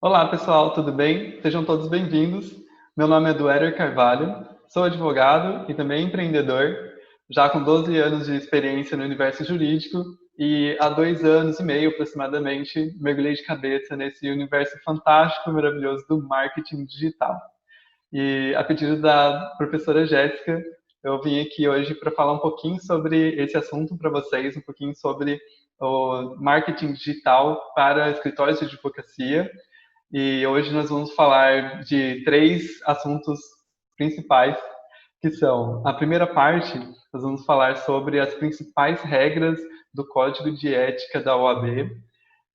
Olá, pessoal, tudo bem? Sejam todos bem-vindos. Meu nome é Duérer Carvalho, sou advogado e também empreendedor, já com 12 anos de experiência no universo jurídico e há 2 anos e meio, aproximadamente, mergulhei de cabeça nesse universo fantástico e maravilhoso do marketing digital. E a pedido da professora Jéssica, eu vim aqui hoje para falar um pouquinho sobre esse assunto para vocês, um pouquinho sobre o marketing digital para escritórios de advocacia. E hoje nós vamos falar de 3 assuntos principais, que são: a primeira parte, nós vamos falar sobre as principais regras do Código de Ética da OAB,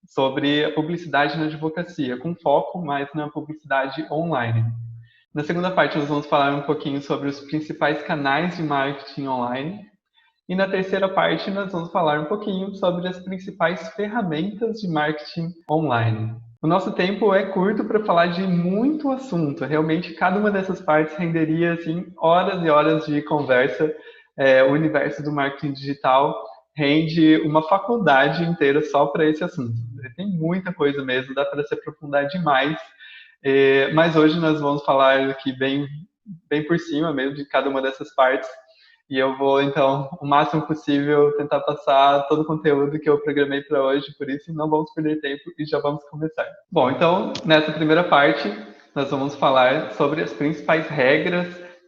sobre a publicidade na advocacia, com foco mais na publicidade online. Na segunda parte, nós vamos falar um pouquinho sobre os principais canais de marketing online. E na terceira parte, nós vamos falar um pouquinho sobre as principais ferramentas de marketing online. O nosso tempo é curto para falar de muito assunto. Realmente, cada uma dessas partes renderia assim, horas e horas de conversa. O universo do marketing digital rende uma faculdade inteira só para esse assunto. Tem muita coisa mesmo, dá para se aprofundar demais. Mas hoje nós vamos falar aqui bem por cima mesmo de cada uma dessas partes. E eu vou, então, o máximo possível, tentar passar todo o conteúdo que eu programei para hoje, por isso não vamos perder tempo e já vamos começar. Bom, então, nessa primeira parte, nós vamos falar sobre as principais regras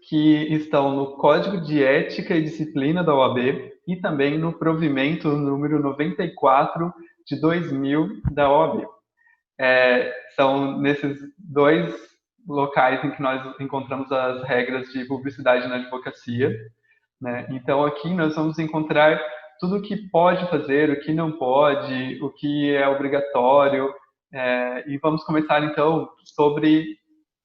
que estão no Código de Ética e Disciplina da OAB e também no provimento número 94 de 2000 da OAB. São nesses dois locais em que nós encontramos as regras de publicidade na advocacia. Né? Então, aqui nós vamos encontrar tudo o que pode fazer, o que não pode, o que é obrigatório. E vamos começar, então, sobre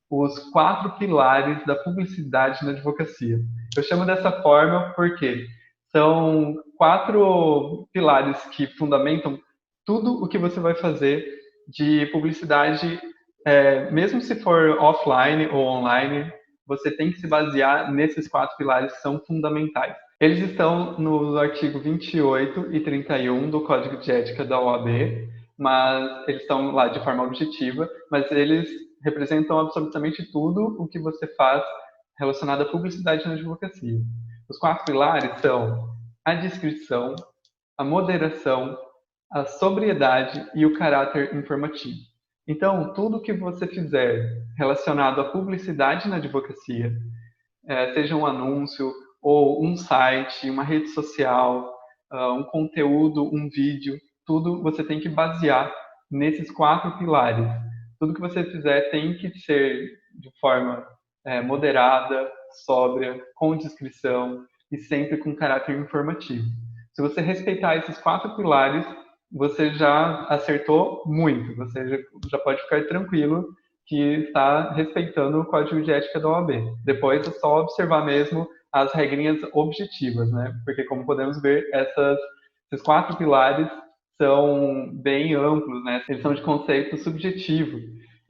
os 4 pilares da publicidade na advocacia. Eu chamo dessa forma porque são 4 pilares que fundamentam tudo o que você vai fazer de publicidade, mesmo se for offline ou online, você tem que se basear nesses 4 pilares que são fundamentais. Eles estão no artigo 28 e 31 do Código de Ética da OAB, mas eles estão lá de forma objetiva, mas eles representam absolutamente tudo o que você faz relacionado à publicidade na advocacia. Os 4 pilares são a descrição, a moderação, a sobriedade e o caráter informativo. Então, tudo que você fizer relacionado à publicidade na advocacia, seja um anúncio ou um site, uma rede social, um conteúdo, um vídeo, tudo você tem que basear nesses 4 pilares. Tudo que você fizer tem que ser de forma moderada, sóbria, com descrição e sempre com caráter informativo. Se você respeitar esses 4 pilares, você já acertou muito. Você já pode ficar tranquilo que está respeitando o Código de Ética da OAB. Depois é só observar mesmo as regrinhas objetivas, né? Porque, como podemos ver, esses 4 pilares são bem amplos, né? Eles são de conceito subjetivo.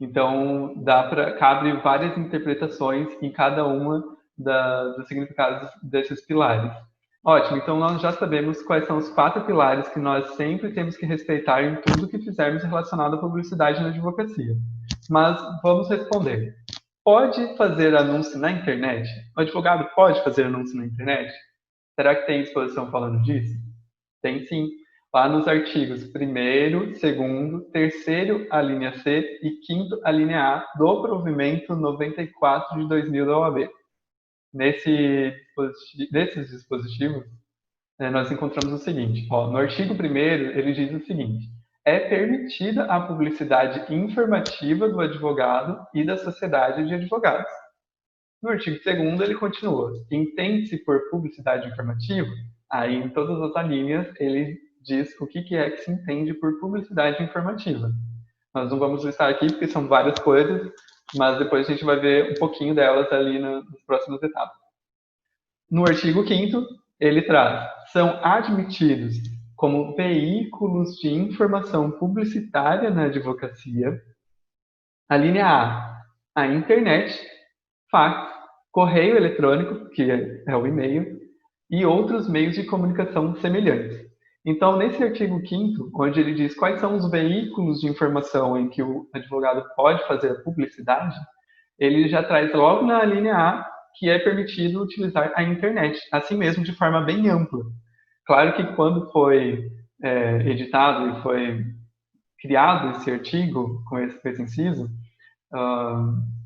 Então, cabe várias interpretações em cada uma dos significados desses pilares. Ótimo, então nós já sabemos quais são os 4 pilares que nós sempre temos que respeitar em tudo que fizermos relacionado à publicidade na advocacia. Mas vamos responder. Pode fazer anúncio na internet? O advogado pode fazer anúncio na internet? Será que tem disposição falando disso? Tem sim. Lá nos artigos 1º, 2º, 3º, a linha C e 5º, a linha A do provimento 94 de 2000 da OAB. Nesses dispositivos, nós encontramos o seguinte. No artigo 1º, ele diz o seguinte: é permitida a publicidade informativa do advogado e da sociedade de advogados. No artigo 2º, ele continua: entende-se por publicidade informativa? Aí, em todas as alíneas, ele diz o que é que se entende por publicidade informativa. Nós não vamos listar aqui, porque são várias coisas, mas depois a gente vai ver um pouquinho delas ali nas próximas etapas. No artigo 5º, ele traz: são admitidos como veículos de informação publicitária na advocacia, a linha a internet, fax, correio eletrônico, que é o e-mail, e outros meios de comunicação semelhantes. Então, nesse artigo 5º, onde ele diz quais são os veículos de informação em que o advogado pode fazer a publicidade, ele já traz logo na linha A que é permitido utilizar a internet, assim mesmo de forma bem ampla. Claro que quando foi editado e foi criado esse artigo com esse inciso,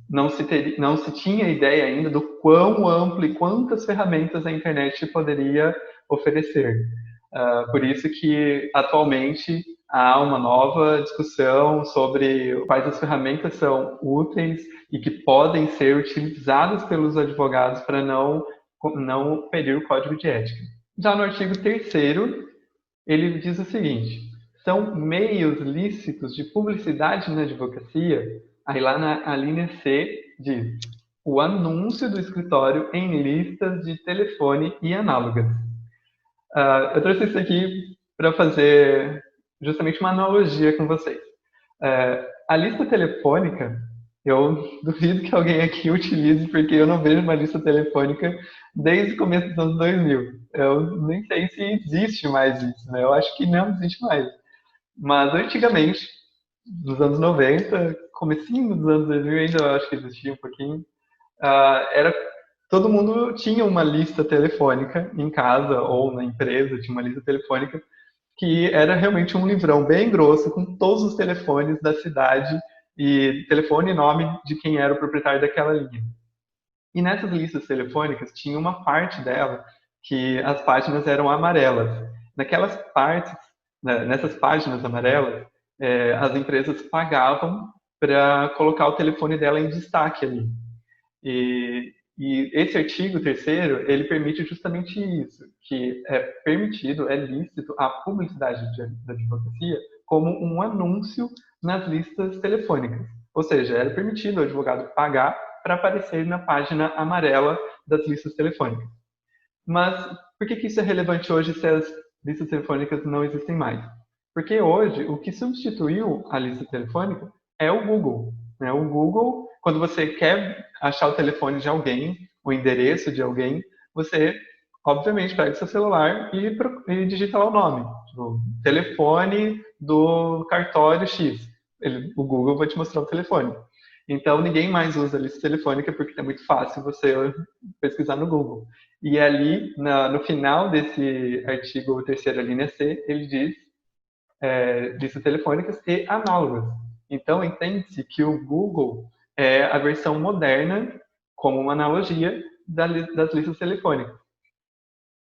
não se tinha ideia ainda do quão amplo e quantas ferramentas a internet poderia oferecer. Por isso que, atualmente, há uma nova discussão sobre quais as ferramentas são úteis e que podem ser utilizadas pelos advogados para não ferir o código de ética. Já no artigo 3º, ele diz o seguinte: são meios lícitos de publicidade na advocacia. Aí lá na linha C diz: o anúncio do escritório em listas de telefone e análogas. Eu trouxe isso aqui para fazer justamente uma analogia com vocês. A lista telefônica, eu duvido que alguém aqui utilize, porque eu não vejo uma lista telefônica desde o começo dos anos 2000. Eu nem sei se existe mais isso, né? Eu acho que não existe mais. Mas antigamente, nos anos 90, comecinho dos anos 2000, ainda eu acho que existia um pouquinho, era todo mundo tinha uma lista telefônica em casa ou na empresa, tinha uma lista telefônica que era realmente um livrão bem grosso com todos os telefones da cidade e telefone e nome de quem era o proprietário daquela linha. E nessas listas telefônicas tinha uma parte dela que as páginas eram amarelas. Naquelas partes, nessas páginas amarelas, as empresas pagavam para colocar o telefone dela em destaque ali. E esse artigo 3º, ele permite justamente isso, que é permitido, é lícito a publicidade da advocacia como um anúncio nas listas telefônicas. Ou seja, era permitido o advogado pagar para aparecer na página amarela das listas telefônicas. Mas por que isso é relevante hoje se as listas telefônicas não existem mais? Porque hoje o que substituiu a lista telefônica é o Google. Né? O Google, quando você quer achar o telefone de alguém, o endereço de alguém, você, obviamente, pega o seu celular e digita lá o nome. Tipo, telefone do cartório X. O Google vai te mostrar o telefone. Então, ninguém mais usa a lista telefônica porque é muito fácil você pesquisar no Google. E ali, no final desse artigo 3º, linha C, ele diz listas telefônicas e análogas. Então, entende-se que o Google é a versão moderna, como uma analogia, das listas telefônicas.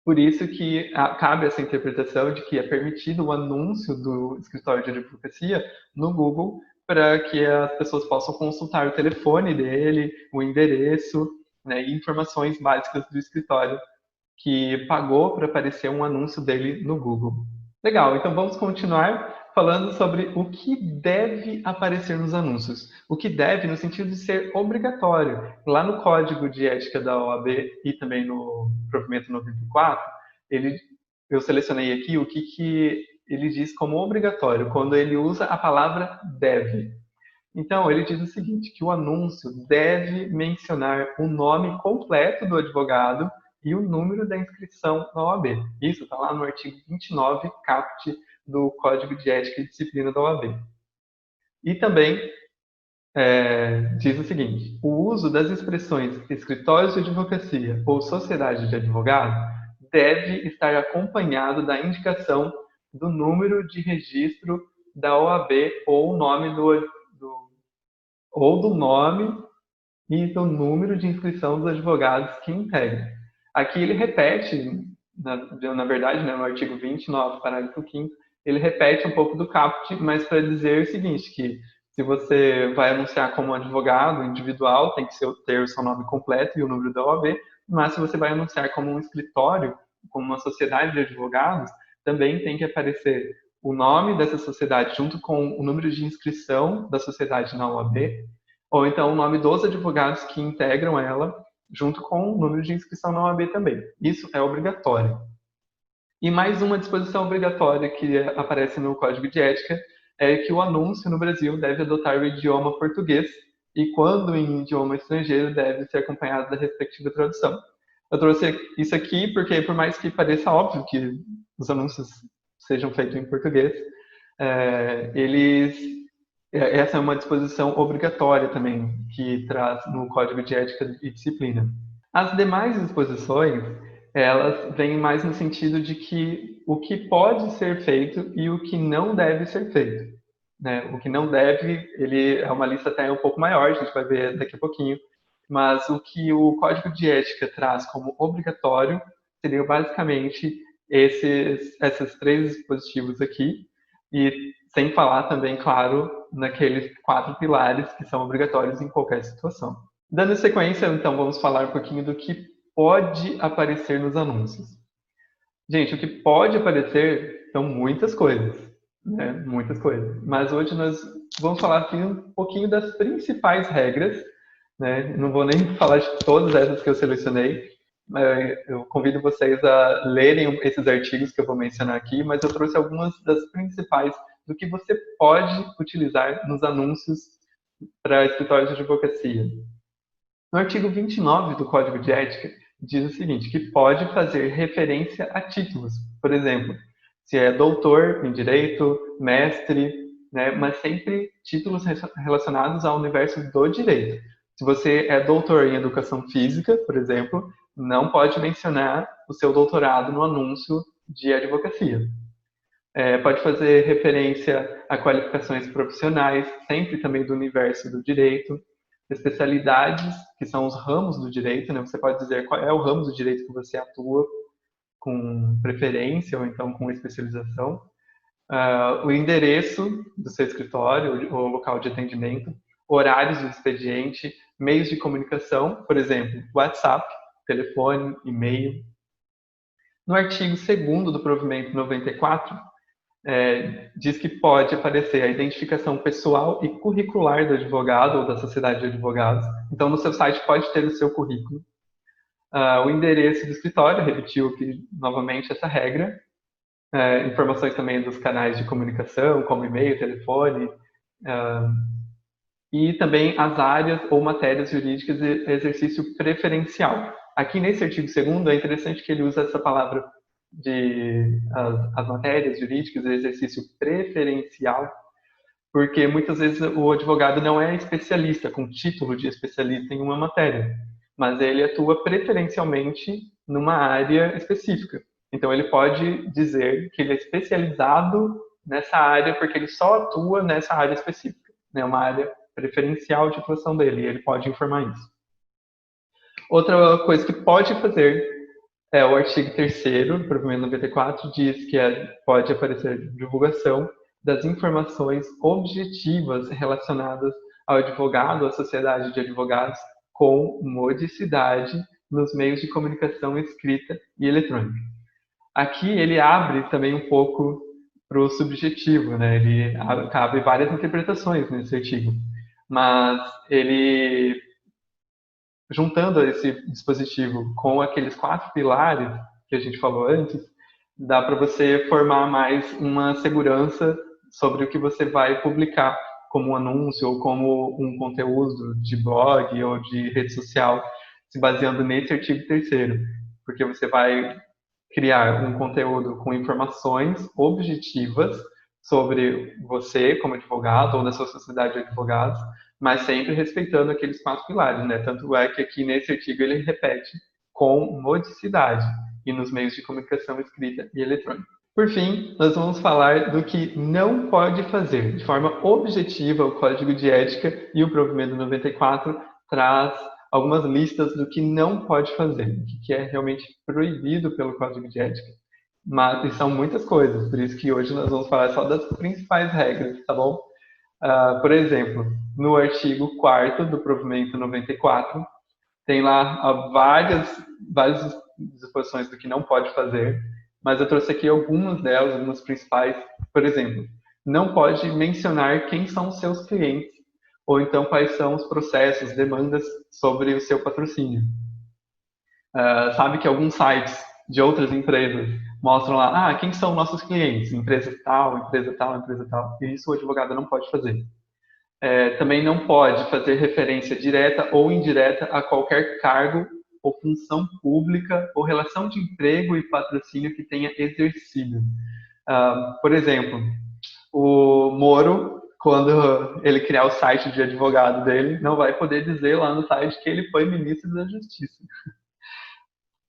Por isso que cabe essa interpretação de que é permitido o anúncio do escritório de advocacia no Google para que as pessoas possam consultar o telefone dele, o endereço, né, e informações básicas do escritório que pagou para aparecer um anúncio dele no Google. Legal, então vamos continuar falando sobre o que deve aparecer nos anúncios. O que deve no sentido de ser obrigatório. Lá no Código de Ética da OAB e também no provimento 94, eu selecionei aqui o que ele diz como obrigatório, quando ele usa a palavra deve. Então, ele diz o seguinte, que o anúncio deve mencionar o nome completo do advogado e o número da inscrição na OAB. Isso está lá no artigo 29, caput do Código de Ética e Disciplina da OAB. E também diz o seguinte, o uso das expressões escritórios de advocacia ou sociedade de advogado deve estar acompanhado da indicação do número de registro da OAB ou o nome ou do nome e do número de inscrição dos advogados que integram. Aqui ele repete, na verdade, né, no artigo 29, parágrafo 5º, ele repete um pouco do caput, mas para dizer o seguinte, que se você vai anunciar como advogado individual, tem que ter o seu nome completo e o número da OAB, mas se você vai anunciar como um escritório, como uma sociedade de advogados, também tem que aparecer o nome dessa sociedade junto com o número de inscrição da sociedade na OAB, ou então o nome dos advogados que integram ela, junto com o número de inscrição na OAB também. Isso é obrigatório. E mais uma disposição obrigatória que aparece no Código de Ética é que o anúncio no Brasil deve adotar o idioma português e, quando em idioma estrangeiro, deve ser acompanhado da respectiva tradução. Eu trouxe isso aqui porque, por mais que pareça óbvio que os anúncios sejam feitos em português, essa é uma disposição obrigatória também, que traz no Código de Ética e Disciplina. As demais disposições, elas vêm mais no sentido de que o que pode ser feito e o que não deve ser feito. Né? O que não deve, ele é uma lista até um pouco maior, a gente vai ver daqui a pouquinho, mas o que o Código de Ética traz como obrigatório seriam basicamente esses 3 dispositivos aqui, e sem falar também, claro, naqueles 4 pilares que são obrigatórios em qualquer situação. Dando sequência, então, vamos falar um pouquinho do que pode aparecer nos anúncios. Gente, o que pode aparecer são muitas coisas, né? Muitas coisas. Mas hoje nós vamos falar aqui um pouquinho das principais regras, né? Não vou nem falar de todas essas que eu selecionei. Eu convido vocês a lerem esses artigos que eu vou mencionar aqui, mas eu trouxe algumas das principais do que você pode utilizar nos anúncios para escritórios de advocacia. No artigo 29 do Código de Ética, diz o seguinte, que pode fazer referência a títulos. Por exemplo, se é doutor em direito, mestre, né, mas sempre títulos relacionados ao universo do direito. Se você é doutor em educação física, por exemplo, não pode mencionar o seu doutorado no anúncio de advocacia. Pode fazer referência a qualificações profissionais, sempre também do universo do direito, especialidades, que são os ramos do direito, né? Você pode dizer qual é o ramo do direito que você atua com preferência ou então com especialização. O endereço do seu escritório, o local de atendimento, horários do expediente, meios de comunicação, por exemplo, WhatsApp, telefone, e-mail. No artigo 2º do provimento 94, diz que pode aparecer a identificação pessoal e curricular do advogado ou da sociedade de advogados. Então, no seu site pode ter o seu currículo. O endereço do escritório, repetiu aqui novamente essa regra. Informações também dos canais de comunicação, como e-mail, telefone. E também as áreas ou matérias jurídicas de exercício preferencial. Aqui nesse artigo 2º é interessante que ele usa essa palavra as matérias jurídicas de exercício preferencial, porque muitas vezes o advogado não é especialista, com título de especialista em uma matéria, mas ele atua preferencialmente numa área específica. Então ele pode dizer que ele é especializado nessa área porque ele só atua nessa área específica, né? Uma área preferencial de atuação dele, e ele pode informar isso. Outra coisa que pode fazer o artigo 3º do provimento 94 diz que pode aparecer divulgação das informações objetivas relacionadas ao advogado, à sociedade de advogados, com modicidade nos meios de comunicação escrita e eletrônica. Aqui ele abre também um pouco para o subjetivo, né? Ele cabe várias interpretações nesse artigo, mas ele, juntando esse dispositivo com aqueles 4 pilares que a gente falou antes, dá para você formar mais uma segurança sobre o que você vai publicar como um anúncio ou como um conteúdo de blog ou de rede social, se baseando nesse artigo 3º, porque você vai criar um conteúdo com informações objetivas sobre você como advogado ou da sua sociedade de advogados, mas sempre respeitando aqueles 4 pilares, né? Tanto é que aqui nesse artigo ele repete com modicidade e nos meios de comunicação escrita e eletrônica. Por fim, nós vamos falar do que não pode fazer. De forma objetiva, o Código de Ética e o Provimento 94 traz algumas listas do que não pode fazer, o que é realmente proibido pelo Código de Ética. Mas são muitas coisas, por isso que hoje nós vamos falar só das principais regras, tá bom? Por exemplo, no artigo 4º do provimento 94, tem lá várias disposições do que não pode fazer, mas eu trouxe aqui algumas delas, algumas principais. Por exemplo, não pode mencionar quem são os seus clientes, ou então quais são os processos, demandas sobre o seu patrocínio. Sabe que alguns sites de outras empresas mostram lá, quem são nossos clientes? Empresa tal, empresa tal, empresa tal. E isso o advogado não pode fazer. Também não pode fazer referência direta ou indireta a qualquer cargo ou função pública ou relação de emprego e patrocínio que tenha exercido. Por exemplo, o Moro, quando ele criar o site de advogado dele, não vai poder dizer lá no site que ele foi ministro da Justiça.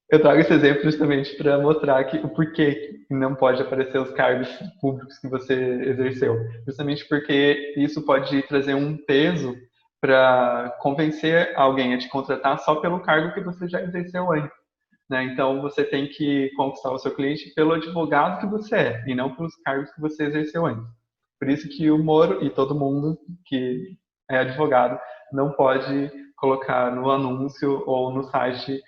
Eu trago esse exemplo justamente para mostrar que, o porquê não pode aparecer os cargos públicos que você exerceu. Justamente porque isso pode trazer um peso para convencer alguém a te contratar só pelo cargo que você já exerceu antes. Né? Então, você tem que conquistar o seu cliente pelo advogado que você é, e não pelos cargos que você exerceu antes. Por isso que o Moro e todo mundo que é advogado não pode colocar no anúncio ou no site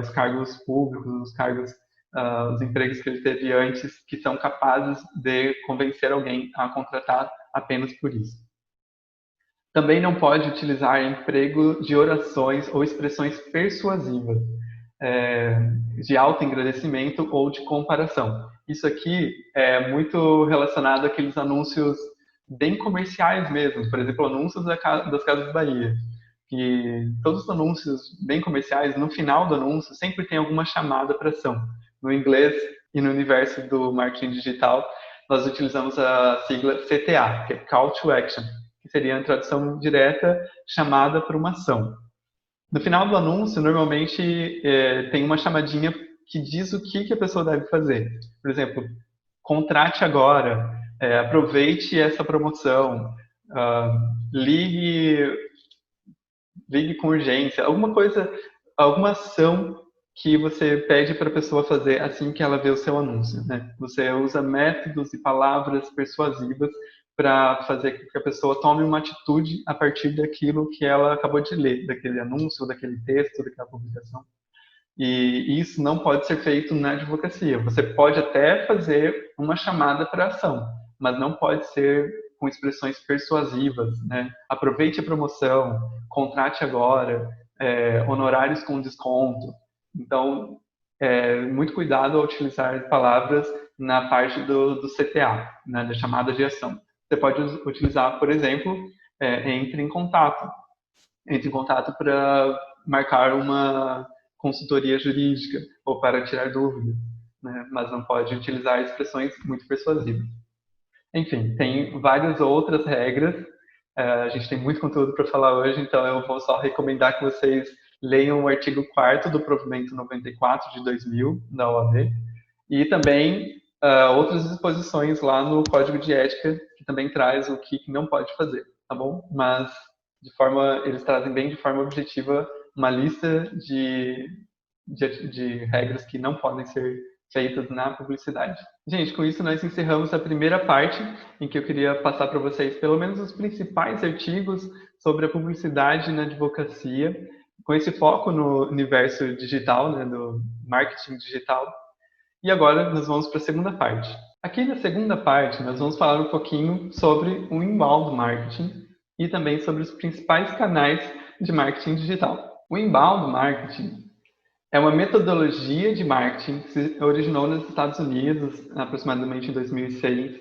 os cargos públicos, os cargos, os empregos que ele teve antes, que são capazes de convencer alguém a contratar apenas por isso. Também não pode utilizar emprego de orações ou expressões persuasivas, de autoengrandecimento ou de comparação. Isso aqui é muito relacionado àqueles anúncios bem comerciais mesmo, por exemplo, anúncios das Casas Bahia. Que todos os anúncios bem comerciais, no final do anúncio, sempre tem alguma chamada para ação. No inglês e no universo do marketing digital, nós utilizamos a sigla CTA, que é Call to Action, que seria a tradução direta, chamada para uma ação. No final do anúncio, normalmente tem uma chamadinha que diz o que a pessoa deve fazer. Por exemplo, contrate agora, aproveite essa promoção, ligue com urgência, alguma coisa, alguma ação que você pede para a pessoa fazer assim que ela vê o seu anúncio, né? Você usa métodos e palavras persuasivas para fazer com que a pessoa tome uma atitude a partir daquilo que ela acabou de ler, daquele anúncio, daquele texto, daquela publicação. E isso não pode ser feito na advocacia. Você pode até fazer uma chamada para ação, mas não pode ser com expressões persuasivas, né? Aproveite a promoção, contrate agora, honorários com desconto. Então, muito cuidado ao utilizar palavras na parte do CTA, né, da chamada de ação. Você pode utilizar, por exemplo, entre em contato. Entre em contato para marcar uma consultoria jurídica ou para tirar dúvidas, né? Mas não pode utilizar expressões muito persuasivas. Enfim, tem várias outras regras. A gente tem muito conteúdo para falar hoje, então eu vou só recomendar que vocês leiam o artigo 4º do Provimento 94 de 2000 da OAB e também outras disposições lá no Código de Ética que também traz o que não pode fazer, tá bom? Mas eles trazem bem de forma objetiva uma lista de regras que não podem ser feitas na publicidade. Gente, com isso nós encerramos a primeira parte, em que eu queria passar para vocês pelo menos os principais artigos sobre a publicidade na advocacia, com esse foco no universo digital, né, do marketing digital. E agora nós vamos para a segunda parte. Aqui na segunda parte nós vamos falar um pouquinho sobre o inbound marketing e também sobre os principais canais de marketing digital. O inbound marketing é uma metodologia de marketing que se originou nos Estados Unidos, aproximadamente em 2006,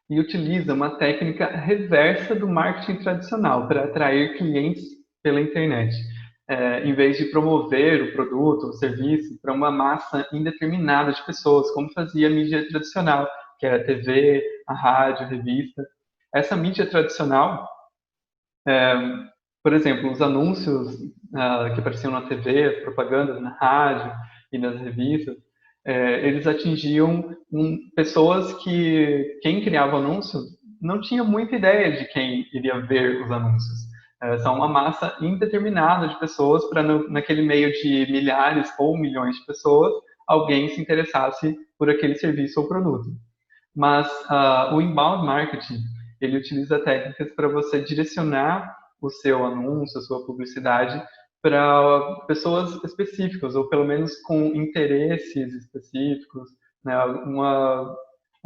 e utiliza uma técnica reversa do marketing tradicional para atrair clientes pela internet, em vez de promover o produto ou serviço para uma massa indeterminada de pessoas, como fazia a mídia tradicional, que era a TV, a rádio, a revista. Essa mídia tradicional, por exemplo, os anúncios que apareciam na TV, propagandas na rádio e nas revistas, eles atingiam pessoas que quem criava o anúncio não tinha muita ideia de quem iria ver os anúncios. São uma massa indeterminada de pessoas para naquele meio de milhares ou milhões de pessoas, alguém se interessasse por aquele serviço ou produto. Mas o inbound marketing, ele utiliza técnicas para você direcionar o seu anúncio, a sua publicidade para pessoas específicas, ou pelo menos com interesses específicos, né?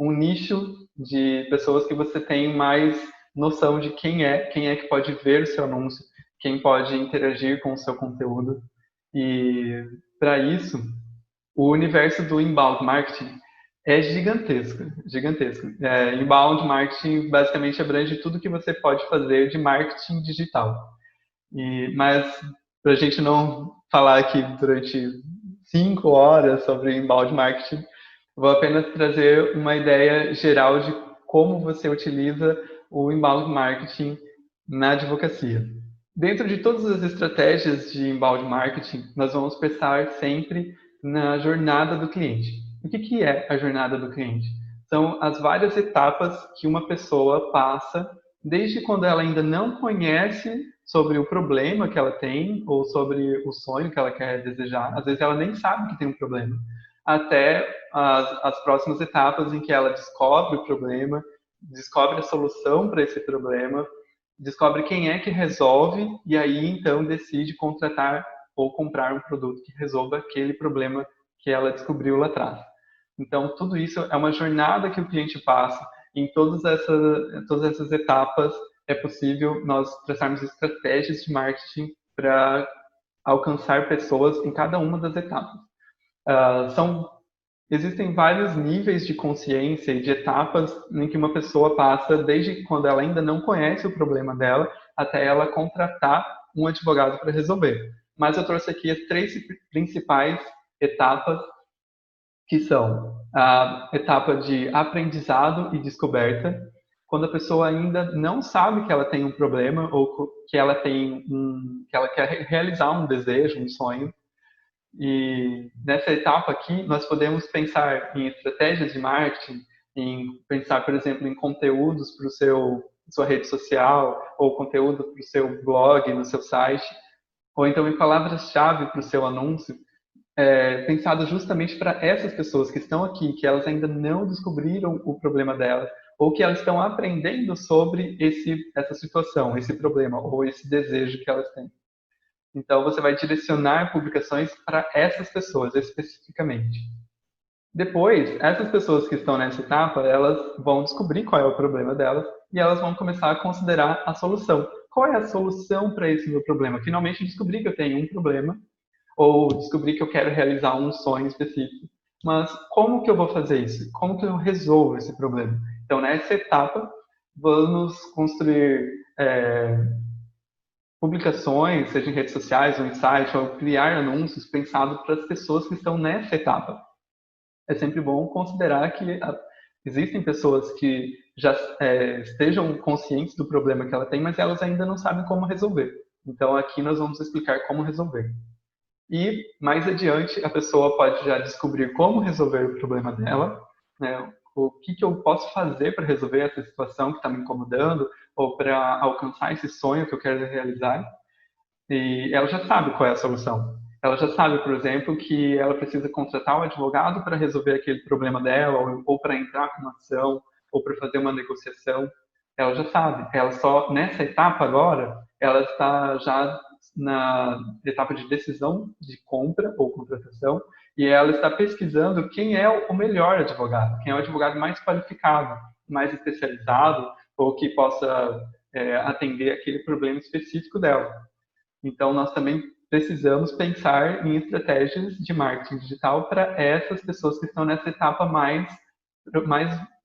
Um nicho de pessoas que você tem mais noção de quem é que pode ver o seu anúncio, quem pode interagir com o seu conteúdo. E para isso, o universo do inbound marketing é gigantesco, gigantesco. Inbound marketing basicamente abrange tudo que você pode fazer de marketing digital. Mas para a gente não falar aqui durante 5 horas sobre inbound marketing, Vou apenas trazer uma ideia geral de como você utiliza o inbound marketing na advocacia. Dentro de todas as estratégias de inbound marketing, nós vamos pensar sempre na jornada do cliente. O que é a jornada do cliente? São as várias etapas que uma pessoa passa desde quando ela ainda não conhece sobre o problema que ela tem ou sobre o sonho que ela quer desejar. Às vezes ela nem sabe que tem um problema, até as próximas etapas em que ela descobre o problema, descobre a solução para esse problema, descobre quem é que resolve e aí então decide contratar ou comprar um produto que resolva aquele problema que ela descobriu lá atrás. Então, tudo isso é uma jornada que o cliente passa. Em todas essas etapas, é possível nós traçarmos estratégias de marketing para alcançar pessoas em cada uma das etapas. Existem vários níveis de consciência e de etapas em que uma pessoa passa desde quando ela ainda não conhece o problema dela até ela contratar um advogado para resolver. Mas eu trouxe aqui as 3 principais etapas, que são a etapa de aprendizado e descoberta, quando a pessoa ainda não sabe que ela tem um problema ou que ela que ela quer realizar um desejo, um sonho. E nessa etapa aqui, nós podemos pensar em estratégias de marketing, em pensar, por exemplo, em conteúdos para o sua rede social, ou conteúdo para o seu blog, no seu site, ou então em palavras-chave para o seu anúncio, pensado justamente para essas pessoas que estão aqui, que elas ainda não descobriram o problema delas, ou que elas estão aprendendo sobre essa situação, esse problema, ou esse desejo que elas têm. Então, você vai direcionar publicações para essas pessoas especificamente. Depois, essas pessoas que estão nessa etapa, elas vão descobrir qual é o problema delas e elas vão começar a considerar a solução. Qual é a solução para esse meu problema? Finalmente descobri que eu tenho um problema ou descobri que eu quero realizar um sonho específico. Mas como que eu vou fazer isso? Como que eu resolvo esse problema? Então, nessa etapa, vamos construir publicações, seja em redes sociais ou em site, ou criar anúncios pensados para as pessoas que estão nessa etapa. É sempre bom considerar que existem pessoas que já estejam conscientes do problema que ela tem, mas elas ainda não sabem como resolver. Então, aqui nós vamos explicar como resolver. E, mais adiante, a pessoa pode já descobrir como resolver o problema dela, né? O que eu posso fazer para resolver essa situação que está me incomodando, ou para alcançar esse sonho que eu quero realizar. E ela já sabe qual é a solução. Ela já sabe, por exemplo, que ela precisa contratar um advogado para resolver aquele problema dela, ou para entrar com uma ação, ou para fazer uma negociação. Ela já sabe. Ela só, nessa etapa agora, ela está já na etapa de decisão de compra ou contratação, e ela está pesquisando quem é o melhor advogado, quem é o advogado mais qualificado, mais especializado, ou que possa atender aquele problema específico dela. Então, nós também precisamos pensar em estratégias de marketing digital para essas pessoas que estão nessa etapa mais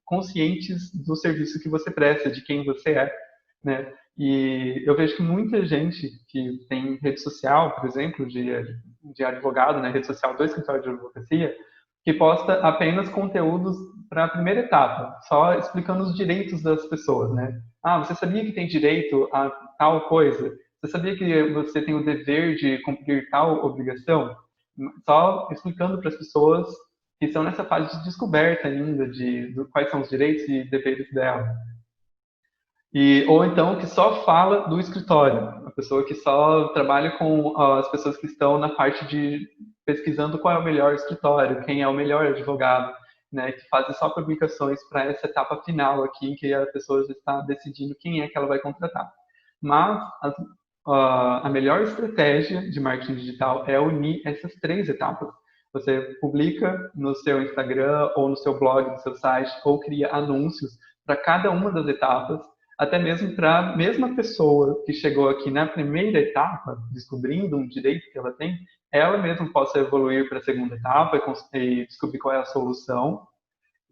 conscientes do serviço que você presta, de quem você é, né? E eu vejo que muita gente que tem rede social, por exemplo, de advogado, né, rede social do escritório de advocacia, que posta apenas conteúdos para a primeira etapa, só explicando os direitos das pessoas, né? Ah, você sabia que tem direito a tal coisa? Você sabia que você tem o dever de cumprir tal obrigação? Só explicando para as pessoas que estão nessa fase de descoberta ainda de quais são os direitos e deveres dela. Ou então que só fala do escritório, a pessoa que só trabalha com as pessoas que estão na parte de pesquisando qual é o melhor escritório, quem é o melhor advogado, né, que fazem só publicações para essa etapa final aqui, em que a pessoa já está decidindo quem é que ela vai contratar. Mas a melhor estratégia de marketing digital é unir essas 3 etapas. Você publica no seu Instagram ou no seu blog, no seu site, ou cria anúncios para cada uma das etapas, até mesmo para a mesma pessoa que chegou aqui na primeira etapa, descobrindo um direito que ela tem, ela mesma possa evoluir para a segunda etapa e descobrir qual é a solução,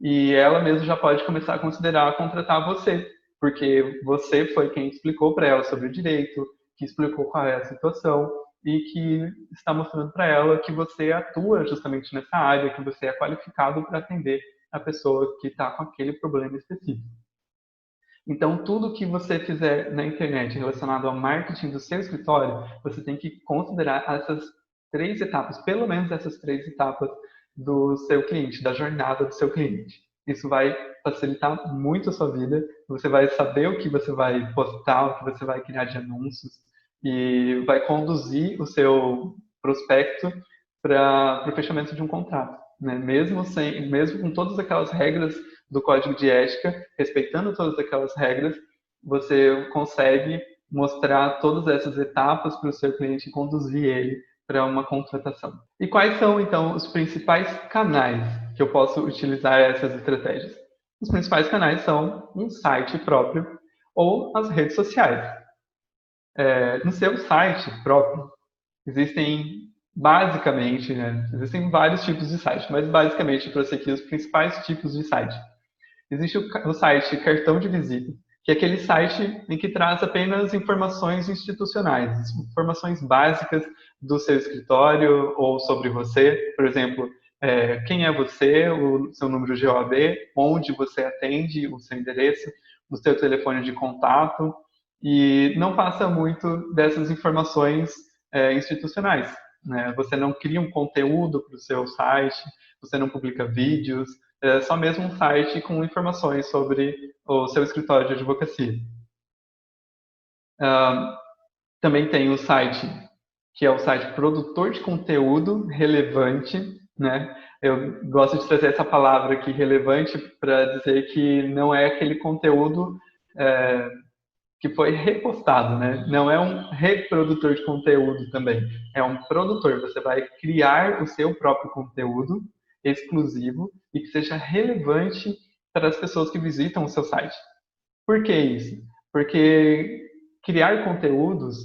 e ela mesma já pode começar a considerar contratar você, porque você foi quem explicou para ela sobre o direito, que explicou qual é a situação, e que está mostrando para ela que você atua justamente nessa área, que você é qualificado para atender a pessoa que está com aquele problema específico. Então, tudo que você fizer na internet relacionado ao marketing do seu escritório, você tem que considerar essas 3 etapas, pelo menos essas 3 etapas do seu cliente, da jornada do seu cliente. Isso vai facilitar muito a sua vida, você vai saber o que você vai postar, o que você vai criar de anúncios, e vai conduzir o seu prospecto para o fechamento de um contrato, né? Mesmo com todas aquelas regras do código de ética, respeitando todas aquelas regras, você consegue mostrar todas essas etapas para o seu cliente e conduzir ele para uma contratação. E quais são, então, os principais canais que eu posso utilizar essas estratégias? Os principais canais são um site próprio ou as redes sociais. No seu site próprio, existem basicamente, né, existem vários tipos de site, mas basicamente eu trouxe aqui os principais tipos de site. Existe o site cartão de visita, que é aquele site em que traz apenas informações institucionais, informações básicas do seu escritório ou sobre você, por exemplo, quem é você, o seu número de OAB, onde você atende, o seu endereço, o seu telefone de contato, e não passa muito dessas informações institucionais, né? Você não cria um conteúdo para o seu site, você não publica vídeos, é só mesmo um site com informações sobre o seu escritório de advocacia. Também tem o site, que é o site produtor de conteúdo relevante, né? Eu gosto de trazer essa palavra aqui, relevante, para dizer que não é aquele conteúdo que foi repostado, né? Não é um reprodutor de conteúdo também, é um produtor. Você vai criar o seu próprio conteúdo exclusivo e que seja relevante para as pessoas que visitam o seu site. Por que isso? Porque criar conteúdos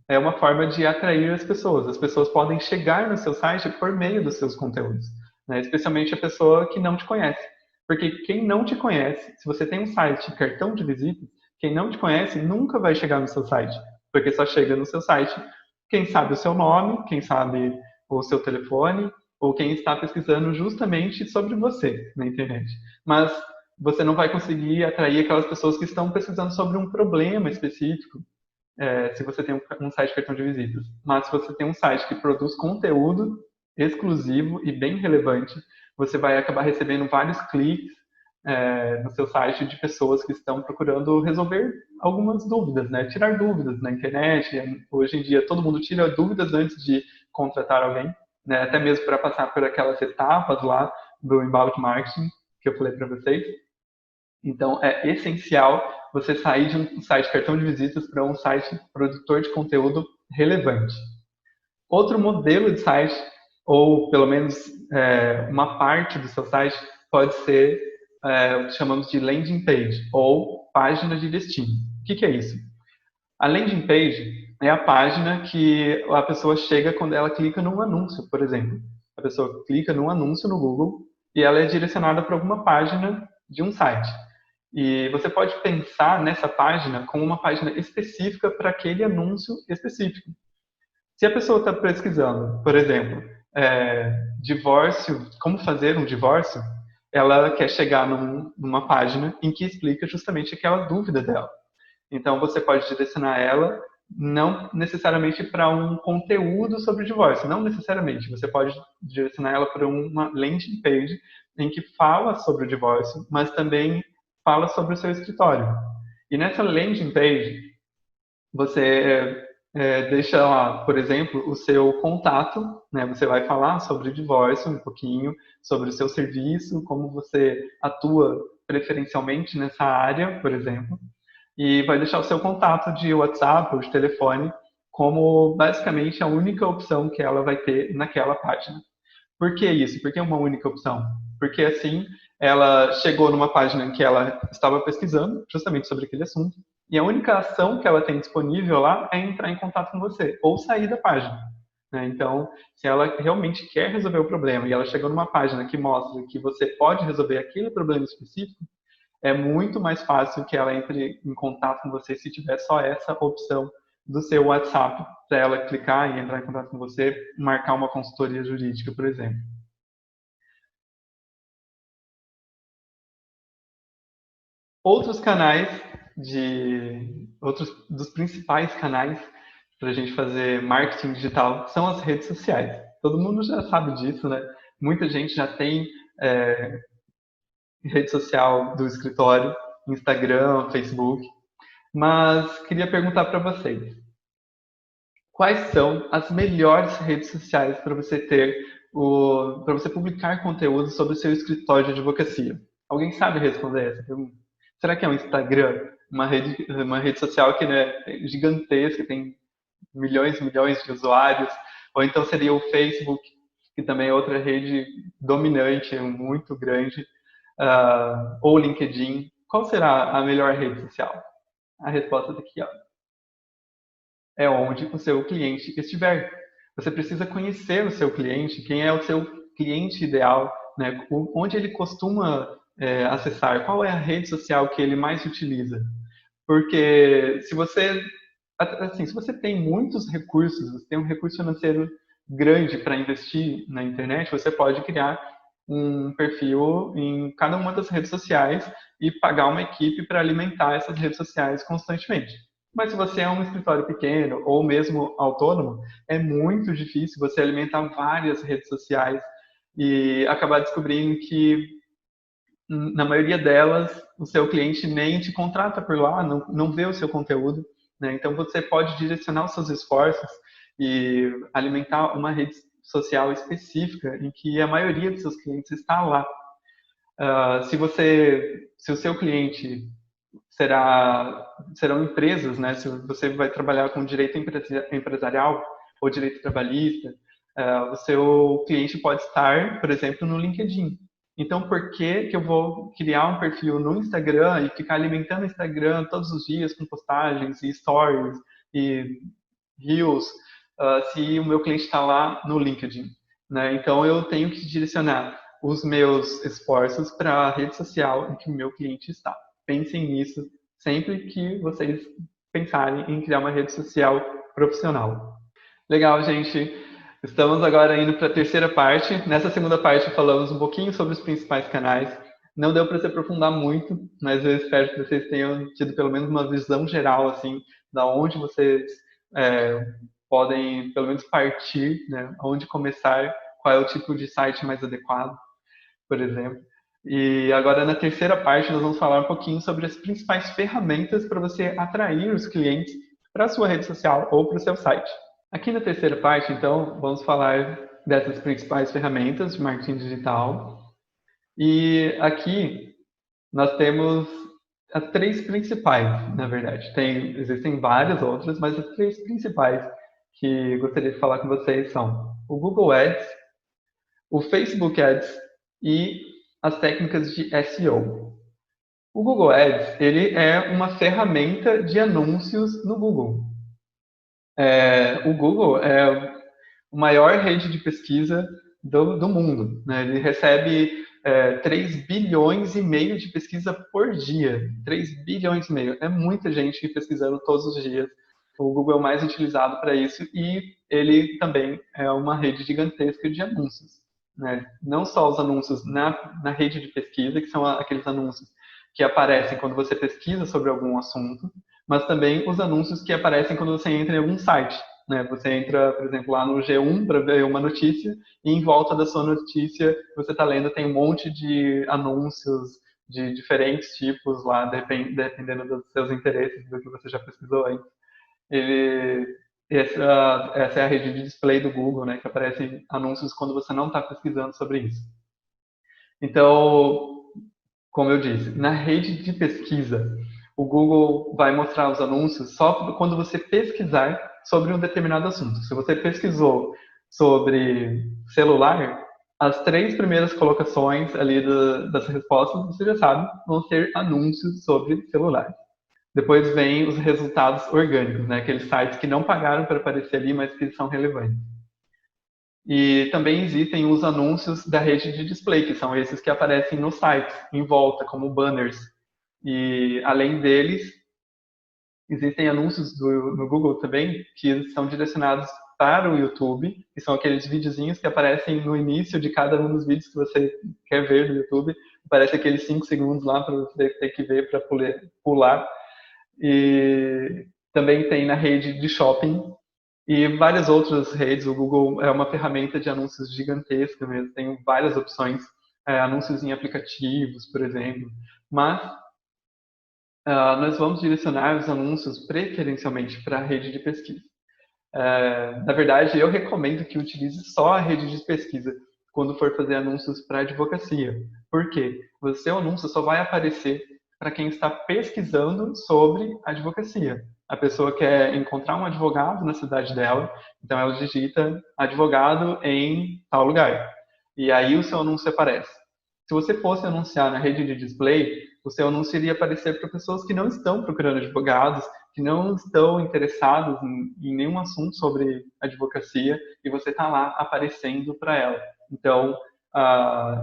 é uma forma de atrair as pessoas. As pessoas podem chegar no seu site por meio dos seus conteúdos, né? Especialmente a pessoa que não te conhece. Porque quem não te conhece, se você tem um site cartão de visitas, quem não te conhece nunca vai chegar no seu site, porque só chega no seu site quem sabe o seu nome, quem sabe o seu telefone, ou quem está pesquisando justamente sobre você na internet. Mas você não vai conseguir atrair aquelas pessoas que estão pesquisando sobre um problema específico, se você tem um site cartão de visitas. Mas se você tem um site que produz conteúdo exclusivo e bem relevante, você vai acabar recebendo vários cliques no seu site de pessoas que estão procurando resolver algumas dúvidas, né? Tirar dúvidas na internet. Hoje em dia todo mundo tira dúvidas antes de contratar alguém, né? Até mesmo para passar por aquelas etapas lá do inbound marketing que eu falei para vocês. Então é essencial você sair de um site cartão de visitas para um site produtor de conteúdo relevante. Outro modelo de site, ou pelo menos uma parte do seu site, pode ser o que chamamos de landing page, ou página de destino. O que é isso? A landing page é a página que a pessoa chega quando ela clica num anúncio, por exemplo. A pessoa clica num anúncio no Google e ela é direcionada para alguma página de um site. E você pode pensar nessa página como uma página específica para aquele anúncio específico. Se a pessoa está pesquisando, por exemplo, divórcio, como fazer um divórcio, ela quer chegar numa página em que explica justamente aquela dúvida dela. Então, você pode direcionar ela não necessariamente para um conteúdo sobre divórcio, não necessariamente. Você pode direcionar ela para uma landing page em que fala sobre o divórcio, mas também fala sobre o seu escritório. E nessa landing page, você deixa lá, por exemplo, o seu contato, né? Você vai falar sobre o divórcio um pouquinho, sobre o seu serviço, como você atua preferencialmente nessa área, por exemplo, e vai deixar o seu contato de WhatsApp ou de telefone como basicamente a única opção que ela vai ter naquela página. Por que isso? Por que uma única opção? Porque assim ela chegou numa página em que ela estava pesquisando justamente sobre aquele assunto e a única ação que ela tem disponível lá é entrar em contato com você ou sair da página, né? Então, se ela realmente quer resolver o problema e ela chegou numa página que mostra que você pode resolver aquele problema específico, é muito mais fácil que ela entre em contato com você se tiver só essa opção do seu WhatsApp para ela clicar e entrar em contato com você, marcar uma consultoria jurídica, por exemplo. Outros canais outros dos principais canais para a gente fazer marketing digital são as redes sociais. Todo mundo já sabe disso, né? Muita gente já tem é, rede social do escritório, Instagram, Facebook. Mas queria perguntar para vocês, quais são as melhores redes sociais para você para você publicar conteúdo sobre o seu escritório de advocacia? Alguém sabe responder essa pergunta? Será que é um Instagram, uma rede social que, né, é gigantesca, tem milhões e milhões de usuários? Ou então seria o Facebook, que também é outra rede dominante, muito grande, ou o LinkedIn? Qual será a melhor rede social? A resposta está aqui, ó. É onde o seu cliente estiver. Você precisa conhecer o seu cliente, quem é o seu cliente ideal, né? Onde ele costuma acessar, qual é a rede social que ele mais utiliza. Porque se você tem muitos recursos, você tem um recurso financeiro grande para investir na internet, você pode criar um perfil em cada uma das redes sociais e pagar uma equipe para alimentar essas redes sociais constantemente. Mas se você é um escritório pequeno ou mesmo autônomo, é muito difícil você alimentar várias redes sociais e acabar descobrindo que na maioria delas o seu cliente nem te contrata por lá, não vê o seu conteúdo, né? Então você pode direcionar os seus esforços e alimentar uma rede social específica em que a maioria dos seus clientes está lá. Se o seu cliente serão empresas, né? Se você vai trabalhar com direito empresarial ou direito trabalhista, o seu cliente pode estar, por exemplo, no LinkedIn. Então, por que eu vou criar um perfil no Instagram e ficar alimentando o Instagram todos os dias com postagens e stories e reels, se o meu cliente está lá no LinkedIn, né? Então, eu tenho que direcionar os meus esforços para a rede social em que o meu cliente está. Pensem nisso sempre que vocês pensarem em criar uma rede social profissional. Legal, gente. Estamos agora indo para a terceira parte. Nessa segunda parte falamos um pouquinho sobre os principais canais. Não deu para se aprofundar muito, mas eu espero que vocês tenham tido pelo menos uma visão geral, assim, da onde vocês podem, pelo menos, partir, né? Onde começar, qual é o tipo de site mais adequado, por exemplo. E agora, na terceira parte, nós vamos falar um pouquinho sobre as principais ferramentas para você atrair os clientes para a sua rede social ou para o seu site. Aqui na terceira parte, então, vamos falar dessas principais ferramentas de marketing digital. E aqui nós temos as três principais, na verdade. Existem várias outras, mas as três principais que gostaria de falar com vocês são o Google Ads, o Facebook Ads e as técnicas de SEO. O Google Ads, ele é uma ferramenta de anúncios no Google. O Google é a maior rede de pesquisa do mundo, né? Ele recebe 3 bilhões e meio de pesquisa por dia. 3 bilhões e meio. É muita gente pesquisando todos os dias. O Google é o mais utilizado para isso e ele também é uma rede gigantesca de anúncios, né? Não só os anúncios na rede de pesquisa, que são aqueles anúncios que aparecem quando você pesquisa sobre algum assunto, mas também os anúncios que aparecem quando você entra em algum site, né? Você entra, por exemplo, lá no G1 para ver uma notícia e em volta da sua notícia você está lendo, tem um monte de anúncios de diferentes tipos lá, dependendo dos seus interesses, do que você já pesquisou antes. Essa é a rede de display do Google, né? Que aparecem anúncios quando você não está pesquisando sobre isso. Então, como eu disse, na rede de pesquisa, o Google vai mostrar os anúncios só quando você pesquisar sobre um determinado assunto. Se você pesquisou sobre celular, as 3 primeiras colocações ali das respostas, você já sabe, vão ser anúncios sobre celular. Depois vem os resultados orgânicos, né? Aqueles sites que não pagaram para aparecer ali, mas que são relevantes. E também existem os anúncios da rede de display, que são esses que aparecem nos sites, em volta, como banners. E além deles, Existem anúncios no Google também que são direcionados para o YouTube, que são aqueles videozinhos que aparecem no início de cada um dos vídeos que você quer ver no YouTube. Aparece aqueles 5 segundos lá para você ter que ver para pular. E também tem na rede de shopping e várias outras redes. O Google é uma ferramenta de anúncios gigantesca mesmo, tem várias opções, anúncios em aplicativos, por exemplo. Mas nós vamos direcionar os anúncios preferencialmente para a rede de pesquisa. Na verdade, eu recomendo que utilize só a rede de pesquisa quando for fazer anúncios para advocacia. Por quê? O seu anúncio só vai aparecer para quem está pesquisando sobre advocacia. A pessoa quer encontrar um advogado na cidade dela, então ela digita advogado em tal lugar. E aí o seu anúncio aparece. Se você fosse anunciar na rede de display, o seu anúncio iria aparecer para pessoas que não estão procurando advogados, que não estão interessados em nenhum assunto sobre advocacia, e você está lá aparecendo para ela. Então,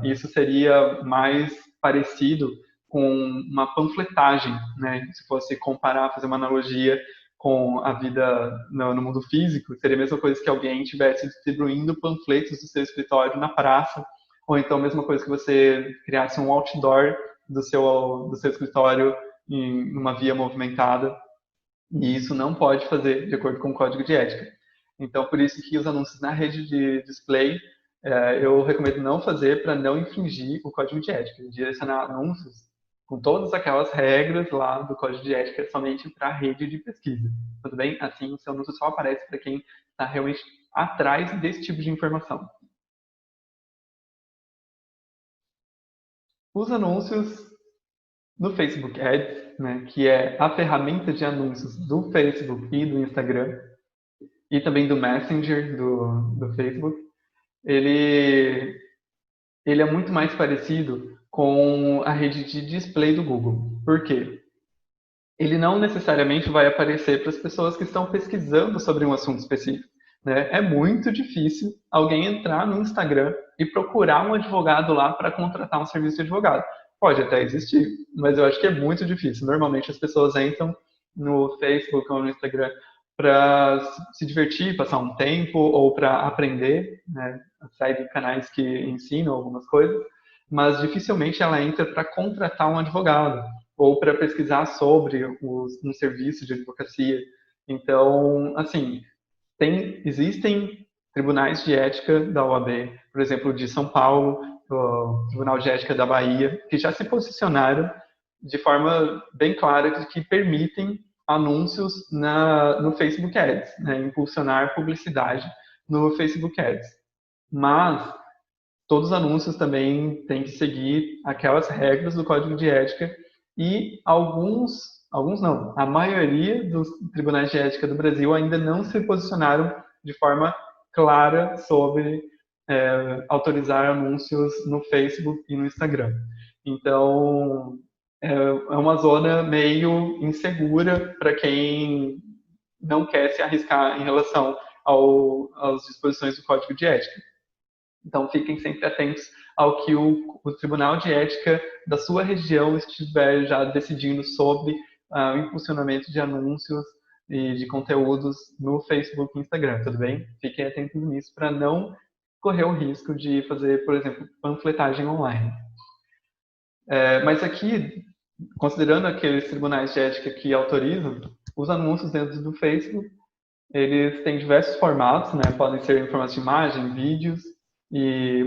isso seria mais parecido com uma panfletagem, né? Se fosse comparar, fazer uma analogia com a vida no mundo físico, seria a mesma coisa que alguém estivesse distribuindo panfletos do seu escritório na praça, ou então a mesma coisa que você criasse um outdoor do seu escritório em uma via movimentada, e isso não pode fazer de acordo com o código de ética. Então, por isso que os anúncios na rede de display eu recomendo não fazer para não infringir o código de ética. Direcionar anúncios com todas aquelas regras lá do código de ética somente para a rede de pesquisa. Tudo bem? Assim, o seu anúncio só aparece para quem está realmente atrás desse tipo de informação. Os anúncios no Facebook Ads, né, que é a ferramenta de anúncios do Facebook e do Instagram, e também do Messenger do Facebook, ele é muito mais parecido com a rede de display do Google. Por quê? Ele não necessariamente vai aparecer para as pessoas que estão pesquisando sobre um assunto específico. Né? É muito difícil alguém entrar no Instagram e procurar um advogado lá para contratar um serviço de advogado. Pode até existir, mas eu acho que é muito difícil. Normalmente as pessoas entram no Facebook ou no Instagram para se divertir, passar um tempo ou para aprender, né? Sair de canais que ensinam algumas coisas, mas dificilmente ela entra para contratar um advogado ou para pesquisar sobre um serviço de advocacia. Então, assim, existem tribunais de ética da OAB, por exemplo, de São Paulo, o Tribunal de Ética da Bahia, que já se posicionaram de forma bem clara de que permitem anúncios no Facebook Ads, né, impulsionar publicidade no Facebook Ads. Mas todos os anúncios também têm que seguir aquelas regras do Código de Ética e alguns não, a maioria dos tribunais de ética do Brasil ainda não se posicionaram de forma clara sobre autorizar anúncios no Facebook e no Instagram. Então, é uma zona meio insegura para quem não quer se arriscar em relação às disposições do Código de Ética. Então, fiquem sempre atentos ao que o Tribunal de Ética da sua região estiver já decidindo sobre o impulsionamento de anúncios e de conteúdos no Facebook e Instagram, tudo bem? Fiquem atentos nisso para não correr o risco de fazer, por exemplo, panfletagem online. Mas aqui, considerando aqueles tribunais de ética que autorizam, os anúncios dentro do Facebook, eles têm diversos formatos, né? Podem ser em formato de imagem, vídeos,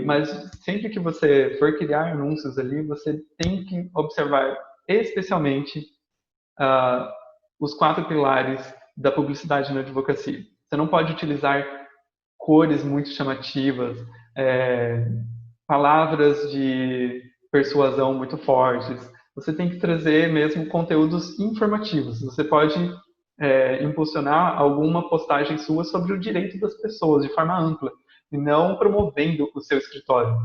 mas sempre que você for criar anúncios ali, você tem que observar especialmente os 4 pilares da publicidade na advocacia. Você não pode utilizar cores muito chamativas, palavras de persuasão muito fortes. Você tem que trazer mesmo conteúdos informativos. Você pode impulsionar alguma postagem sua sobre o direito das pessoas de forma ampla e não promovendo o seu escritório.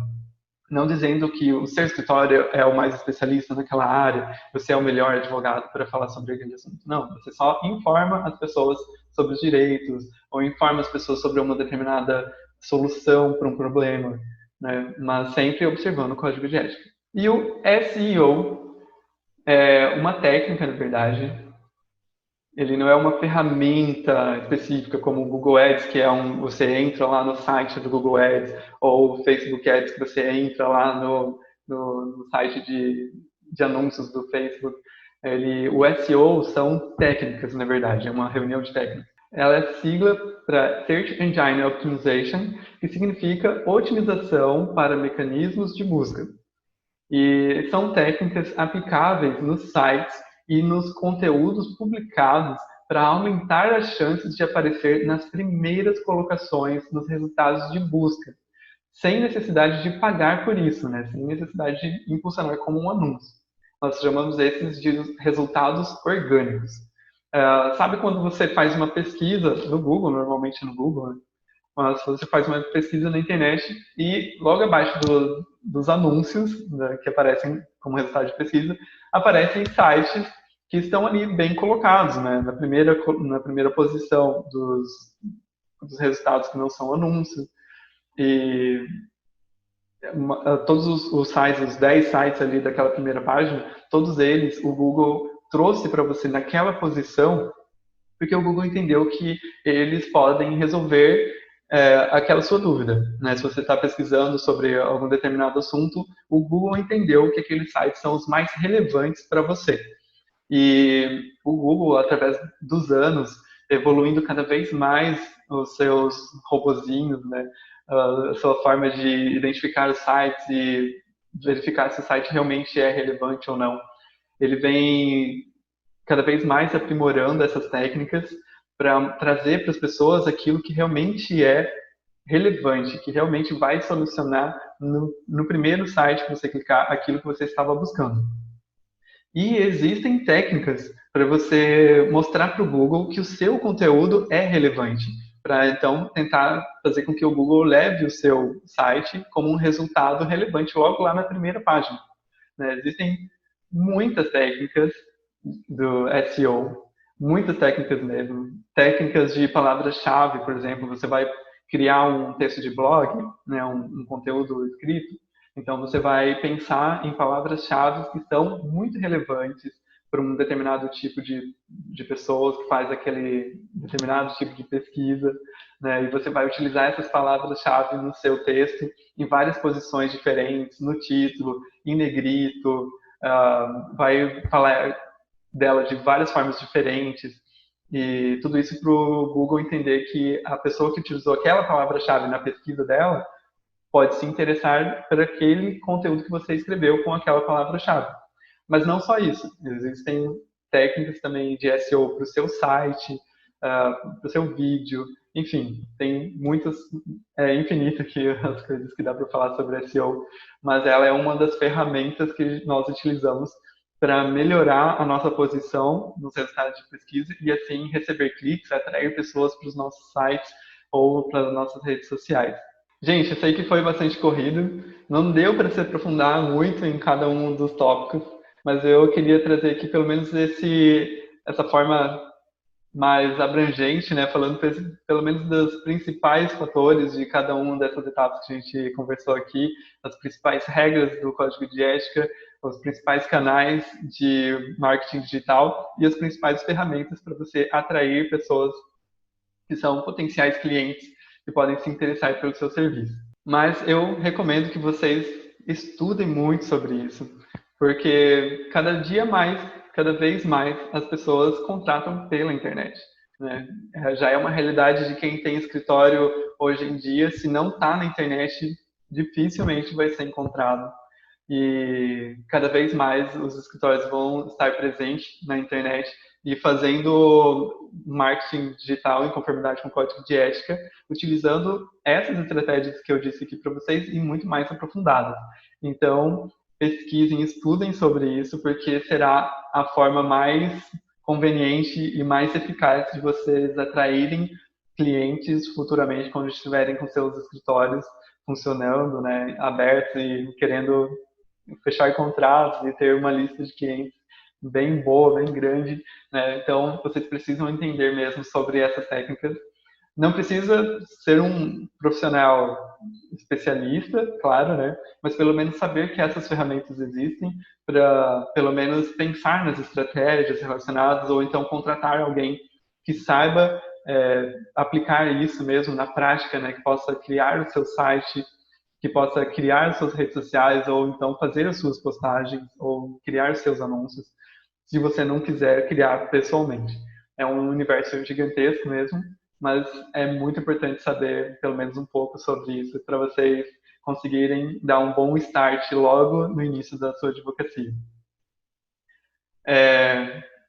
Não dizendo que o seu escritório é o mais especialista naquela área, você é o melhor advogado para falar sobre aquele assunto. Não, você só informa as pessoas sobre os direitos, ou informa as pessoas sobre uma determinada solução para um problema, né? Mas sempre observando o código de ética. E o SEO é uma técnica, na verdade, Ele não é uma ferramenta específica como o Google Ads, que é você entra lá no site do Google Ads, ou o Facebook Ads, que você entra lá no site de anúncios do Facebook. O SEO são técnicas, na verdade, é uma reunião de técnicas. Ela é sigla para Search Engine Optimization, que significa otimização para mecanismos de busca. E são técnicas aplicáveis nos sites e nos conteúdos publicados para aumentar as chances de aparecer nas primeiras colocações nos resultados de busca, sem necessidade de pagar por isso, né? Sem necessidade de impulsionar como um anúncio. Nós chamamos esses de resultados orgânicos. Sabe quando você faz uma pesquisa no Google, normalmente no Google, né? Mas você faz uma pesquisa na internet e logo abaixo dos anúncios, né, que aparecem como resultado de pesquisa, aparecem sites que estão ali bem colocados, né, na primeira posição dos resultados que não são anúncios. E todos os sites, os 10 sites ali daquela primeira página, todos eles o Google trouxe para você naquela posição, porque o Google entendeu que eles podem resolver aquela sua dúvida, né? Se você está pesquisando sobre algum determinado assunto, o Google entendeu que aqueles sites são os mais relevantes para você. E o Google, através dos anos, evoluindo cada vez mais os seus robozinhos, né? A sua forma de identificar os sites e verificar se o site realmente é relevante ou não. Ele vem cada vez mais aprimorando essas técnicas para trazer para as pessoas aquilo que realmente é relevante, que realmente vai solucionar no primeiro site que você clicar aquilo que você estava buscando. E existem técnicas para você mostrar para o Google que o seu conteúdo é relevante, para então tentar fazer com que o Google leve o seu site como um resultado relevante logo lá na primeira página. Né? Existem muitas técnicas do SEO, muitas técnicas mesmo. Técnicas de palavras-chave, por exemplo, você vai criar um texto de blog, né, um conteúdo escrito, então você vai pensar em palavras-chave que são muito relevantes para um determinado tipo de pessoas que faz aquele determinado tipo de pesquisa, né, e você vai utilizar essas palavras-chave no seu texto em várias posições diferentes, no título, em negrito, vai falar dela de várias formas diferentes, e tudo isso para o Google entender que a pessoa que utilizou aquela palavra-chave na pesquisa dela pode se interessar por aquele conteúdo que você escreveu com aquela palavra-chave. Mas não só isso, existem técnicas também de SEO para o seu site, para o seu vídeo, enfim, tem muitas, infinito aqui as coisas que dá para falar sobre SEO, mas ela é uma das ferramentas que nós utilizamos para melhorar a nossa posição nos resultados de pesquisa e assim receber cliques, atrair pessoas para os nossos sites ou para as nossas redes sociais. Gente, eu sei que foi bastante corrido, não deu para se aprofundar muito em cada um dos tópicos, mas eu queria trazer aqui pelo menos essa forma mais abrangente, né, falando pelo menos dos principais fatores de cada uma dessas etapas que a gente conversou aqui, as principais regras do código de ética, os principais canais de marketing digital e as principais ferramentas para você atrair pessoas que são potenciais clientes que podem se interessar pelo seu serviço. Mas eu recomendo que vocês estudem muito sobre isso, porque cada vez mais, as pessoas contratam pela internet. Né? Já é uma realidade de quem tem escritório hoje em dia, se não está na internet, dificilmente vai ser encontrado. E cada vez mais os escritórios vão estar presentes na internet e fazendo marketing digital em conformidade com o código de ética, utilizando essas estratégias que eu disse aqui para vocês e muito mais aprofundadas. Então, pesquisem, estudem sobre isso, porque será a forma mais conveniente e mais eficaz de vocês atraírem clientes futuramente quando estiverem com seus escritórios funcionando, né, abertos e querendo fechar contratos e ter uma lista de clientes bem boa, bem grande, né? Então, vocês precisam entender mesmo sobre essas técnicas. Não precisa ser um profissional especialista, claro, né? Mas pelo menos saber que essas ferramentas existem para, pelo menos, pensar nas estratégias relacionadas ou então contratar alguém que saiba aplicar isso mesmo na prática, né? Que possa criar o seu site, que possa criar suas redes sociais ou então fazer as suas postagens ou criar seus anúncios, se você não quiser criar pessoalmente. É um universo gigantesco mesmo, mas é muito importante saber pelo menos um pouco sobre isso para vocês conseguirem dar um bom start logo no início da sua advocacia.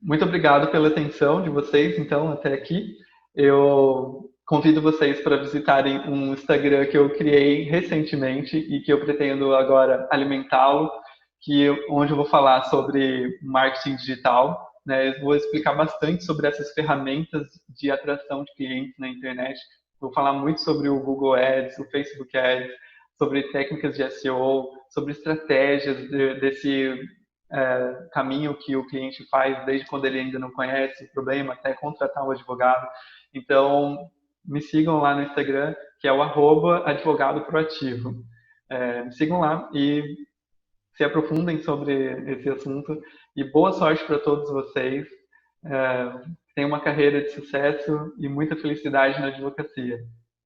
Muito obrigado pela atenção de vocês, então, até aqui. Eu convido vocês para visitarem um Instagram que eu criei recentemente e que eu pretendo agora alimentá-lo, onde eu vou falar sobre marketing digital, né? Eu vou explicar bastante sobre essas ferramentas de atração de clientes na internet. Vou falar muito sobre o Google Ads, o Facebook Ads, sobre técnicas de SEO, sobre estratégias desse caminho que o cliente faz desde quando ele ainda não conhece o problema até contratar um advogado. Então, me sigam lá no Instagram, que é o @advogado proativo. Me sigam lá e se aprofundem sobre esse assunto. E boa sorte para todos vocês. Tenham uma carreira de sucesso e muita felicidade na advocacia.